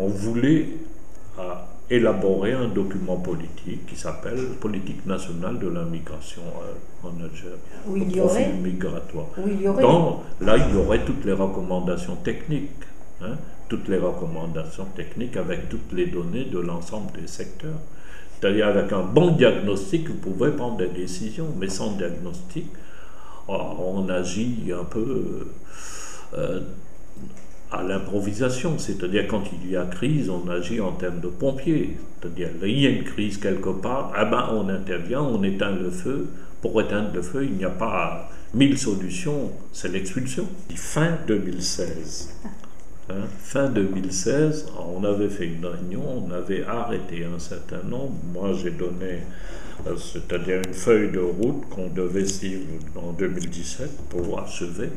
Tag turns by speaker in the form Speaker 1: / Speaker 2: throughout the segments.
Speaker 1: On voulait élaborer un document politique qui s'appelle Politique nationale de la migration en Algérie,
Speaker 2: où
Speaker 1: le
Speaker 2: il y
Speaker 1: profil
Speaker 2: aurait,
Speaker 1: migratoire.
Speaker 2: où il y aurait,
Speaker 1: Là, il y aurait toutes les recommandations techniques, hein, toutes les recommandations techniques avec toutes les données de l'ensemble des secteurs. C'est-à-dire avec un bon diagnostic, vous pouvez prendre des décisions, mais sans diagnostic, on agit un peu à l'improvisation, c'est-à-dire quand il y a crise, on agit en termes de pompiers, c'est-à-dire il y a une crise quelque part, eh ben, on intervient, on éteint le feu. Pour éteindre le feu, il n'y a pas 1000 solutions, c'est l'expulsion. Fin 2016, fin 2016, on avait fait une réunion, on avait arrêté un certain nombre. Moi, j'ai donné, c'est-à-dire une feuille de route qu'on devait suivre en 2017 pour achever.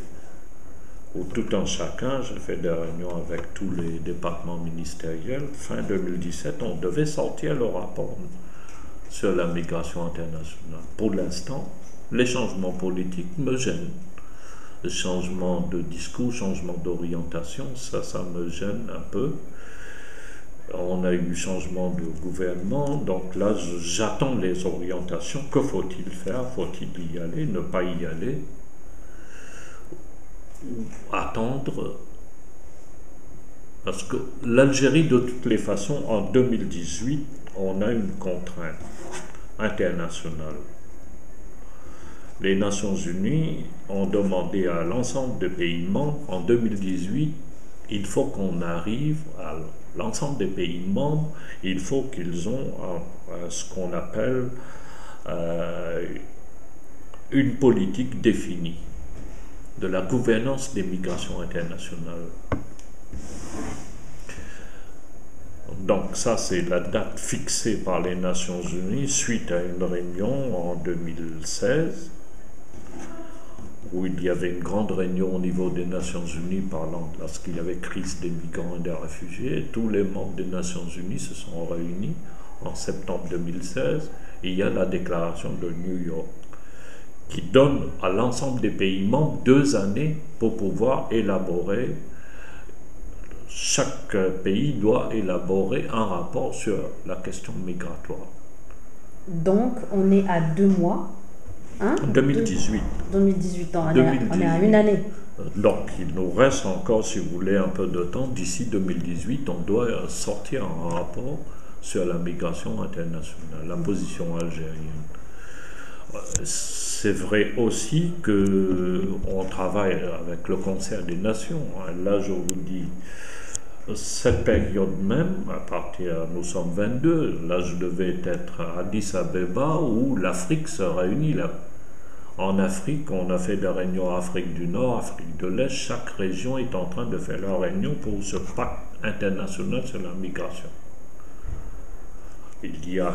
Speaker 1: Où tout un chacun, j'ai fait des réunions avec tous les départements ministériels. Fin 2017, on devait sortir le rapport sur la migration internationale. Pour l'instant, les changements politiques me gênent. Le changement de discours, changement d'orientation, ça me gêne un peu. On a eu changement de gouvernement, donc là, j'attends les orientations. Que faut-il faire? Faut-il y aller? Ne pas y aller? Attendre, parce que l'Algérie, de toutes les façons, en 2018, on a une contrainte internationale. Les Nations Unies ont demandé à l'ensemble des pays membres, en 2018, il faut qu'on arrive à l'ensemble des pays membres, il faut qu'ils ont ce qu'on appelle une politique définie de la gouvernance des migrations internationales. Donc ça, c'est la date fixée par les Nations Unies suite à une réunion en 2016 où il y avait une grande réunion au niveau des Nations Unies parlant lorsqu'il y avait crise des migrants et des réfugiés. Tous les membres des Nations Unies se sont réunis en septembre 2016 et il y a la déclaration de New York qui donne à l'ensemble des pays membres 2 années pour pouvoir élaborer. Chaque pays doit élaborer un rapport sur la question migratoire.
Speaker 2: donc on est à 2 mois.
Speaker 1: 2018.
Speaker 2: 2018 ans, on est à une année.
Speaker 1: Donc il nous reste encore, si vous voulez, un peu de temps. D'ici 2018, on doit sortir un rapport sur la migration internationale, la position algérienne. C'est vrai aussi qu'on travaille avec le Concert des Nations. Là, je vous dis, cette période même, nous sommes 22, là je devais être à Addis Abeba où l'Afrique se réunit là. En Afrique, on a fait des réunions Afrique du Nord, Afrique de l'Est, chaque région est en train de faire leur réunion pour ce pacte international sur la migration. Il y a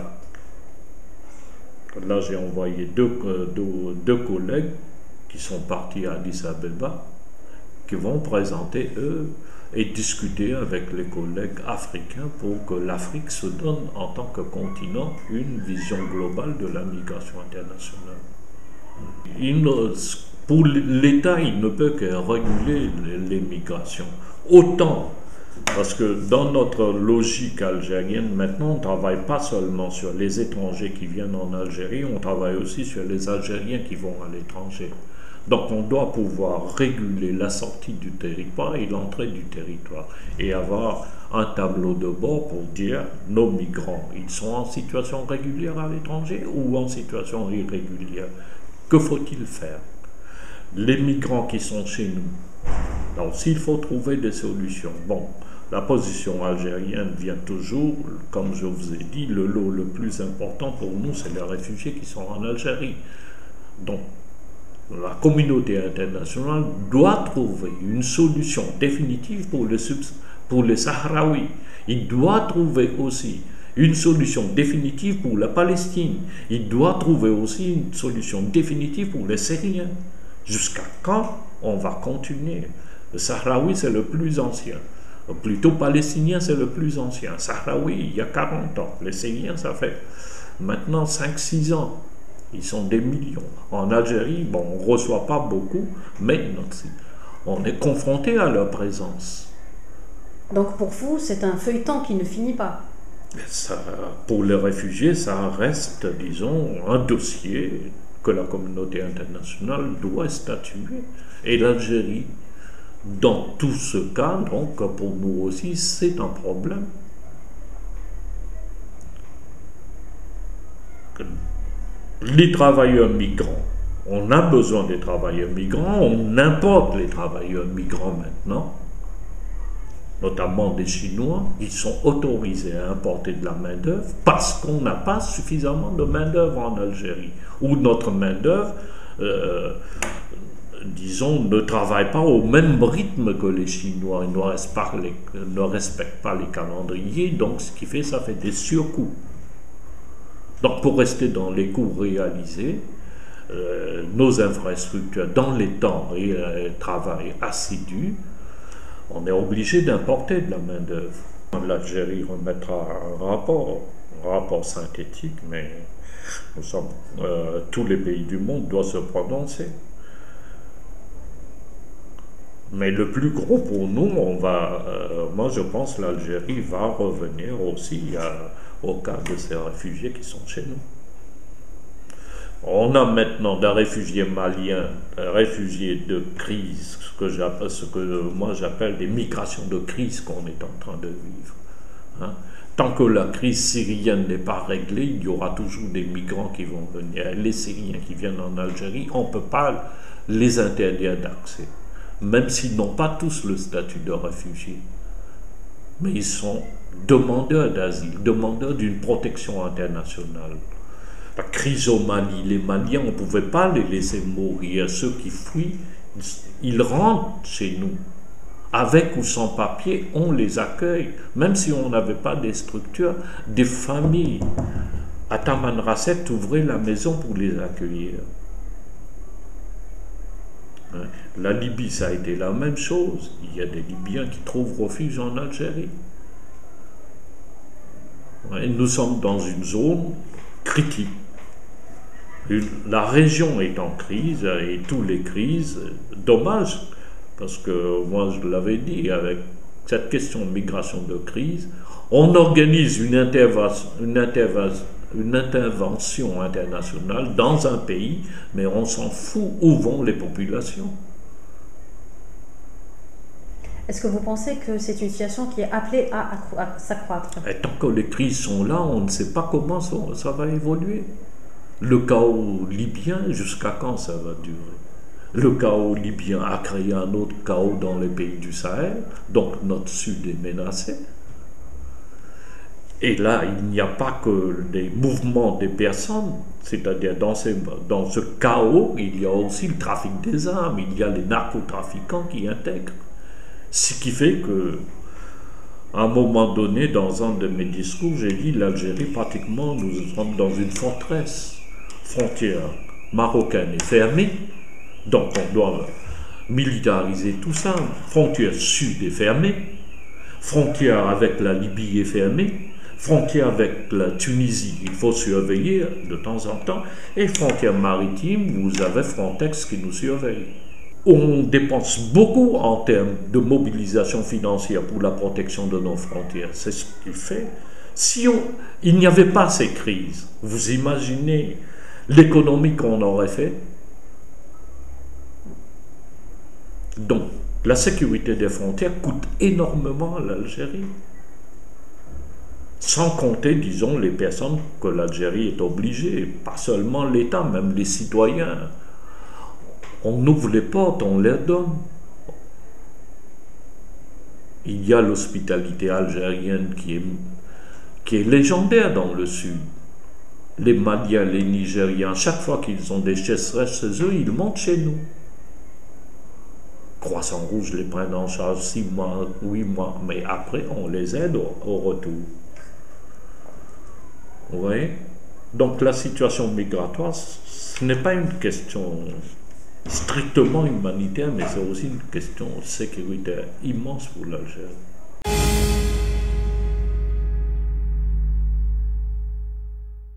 Speaker 1: Là, j'ai envoyé deux collègues qui sont partis à Addis Abeba, qui vont présenter, eux, et discuter avec les collègues africains pour que l'Afrique se donne, en tant que continent, une vision globale de la migration internationale. Pour l'État, il ne peut que réguler les migrations. Autant parce que dans notre logique algérienne, maintenant, on ne travaille pas seulement sur les étrangers qui viennent en Algérie, on travaille aussi sur les Algériens qui vont à l'étranger. Donc on doit pouvoir réguler la sortie du territoire et l'entrée du territoire et avoir un tableau de bord pour dire nos migrants, ils sont en situation régulière à l'étranger ou en situation irrégulière. Que faut-il faire? Les migrants qui sont chez nous. Donc s'il faut trouver des solutions, bon, la position algérienne vient toujours, comme je vous ai dit, le lot le plus important pour nous, c'est les réfugiés qui sont en Algérie. Donc, la communauté internationale doit trouver une solution définitive pour les Sahraouis. Il doit trouver aussi une solution définitive pour la Palestine. Il doit trouver aussi une solution définitive pour les Syriens. Jusqu'à quand on va continuer? Le Sahraoui, c'est le plus ancien. Plutôt palestinien, c'est le plus ancien. Sahraoui, il y a 40 ans. Les Syriens, ça fait maintenant 5-6 ans. Ils sont des millions. En Algérie, bon, on ne reçoit pas beaucoup, mais on est confronté à leur présence.
Speaker 2: Donc pour vous, c'est un feuilleton qui ne finit pas.
Speaker 1: Ça, pour les réfugiés, ça reste, disons, un dossier que la communauté internationale doit statuer. Et l'Algérie, dans tout ce cas, donc pour nous aussi, c'est un problème. Les travailleurs migrants, on a besoin des travailleurs migrants, on importe les travailleurs migrants maintenant, notamment des Chinois, ils sont autorisés à importer de la main-d'œuvre parce qu'on n'a pas suffisamment de main-d'œuvre en Algérie, où notre main-d'œuvre, disons, ne travaille pas au même rythme que les Chinois, ils ne respectent pas les calendriers, donc ce qui fait, ça fait des surcoûts. Donc pour rester dans les coûts réalisés, nos infrastructures dans les temps et le travail assidu, on est obligé d'importer de la main-d'œuvre. L'Algérie remettra un rapport synthétique, mais tous les pays du monde doivent se prononcer. Mais le plus gros pour nous, moi je pense que l'Algérie va revenir aussi au cas de ces réfugiés qui sont chez nous. On a maintenant des réfugiés maliens, des réfugiés de crise, ce que moi j'appelle des migrations de crise qu'on est en train de vivre. Hein? Tant que la crise syrienne n'est pas réglée, il y aura toujours des migrants qui vont venir. Les Syriens qui viennent en Algérie, on ne peut pas les interdire d'accès, même s'ils n'ont pas tous le statut de réfugiés. Mais ils sont demandeurs d'asile, demandeurs d'une protection internationale. La crise au Mali, les Maliens, on ne pouvait pas les laisser mourir. Ceux qui fuient, ils rentrent chez nous. Avec ou sans papier, on les accueille. Même si on n'avait pas des structures, des familles. À Tamanrasset ouvrait la maison pour les accueillir. La Libye, ça a été la même chose. Il y a des Libyens qui trouvent refuge en Algérie. Nous sommes dans une zone critique. La région est en crise et toutes les crises, dommage, parce que moi je l'avais dit, avec cette question de migration de crise, on organise une intervention internationale dans un pays, mais on s'en fout où vont les populations.
Speaker 2: Est-ce que vous pensez que c'est une situation qui est appelée à s'accroître?
Speaker 1: Et tant que les crises sont là, on ne sait pas comment ça va évoluer. Le chaos libyen, jusqu'à quand ça va durer? Le chaos libyen a créé un autre chaos dans les pays du Sahel, donc notre sud est menacé. Et là, il n'y a pas que des mouvements des personnes, c'est-à-dire dans ce chaos, il y a aussi le trafic des armes, il y a les narcotrafiquants qui intègrent. Ce qui fait que, à un moment donné, dans un de mes discours, j'ai dit l'Algérie, pratiquement, nous sommes dans une forteresse. Frontière marocaine est fermée, donc on doit militariser tout ça. Frontière sud est fermée, frontière avec la Libye est fermée, frontière avec la Tunisie, il faut surveiller de temps en temps, et frontière maritime, vous avez Frontex qui nous surveille. On dépense beaucoup en termes de mobilisation financière pour la protection de nos frontières, c'est ce qu'il fait. Si il n'y avait pas ces crises, vous imaginez l'économie qu'on aurait fait? Donc, la sécurité des frontières coûte énormément à l'Algérie. Sans compter, disons, les personnes que l'Algérie est obligée, pas seulement l'État, même les citoyens. On ouvre les portes, on les donne. Il y a l'hospitalité algérienne qui est légendaire dans le sud. Les Maliens, les Nigériens, chaque fois qu'ils ont des sécheresses chez eux, ils montent chez nous. Croissant Rouge les prennent en charge 6 mois, 8 mois, mais après on les aide au retour. Vous voyez? Donc la situation migratoire, ce n'est pas une question strictement humanitaire, mais c'est aussi une question sécuritaire immense pour l'Algérie.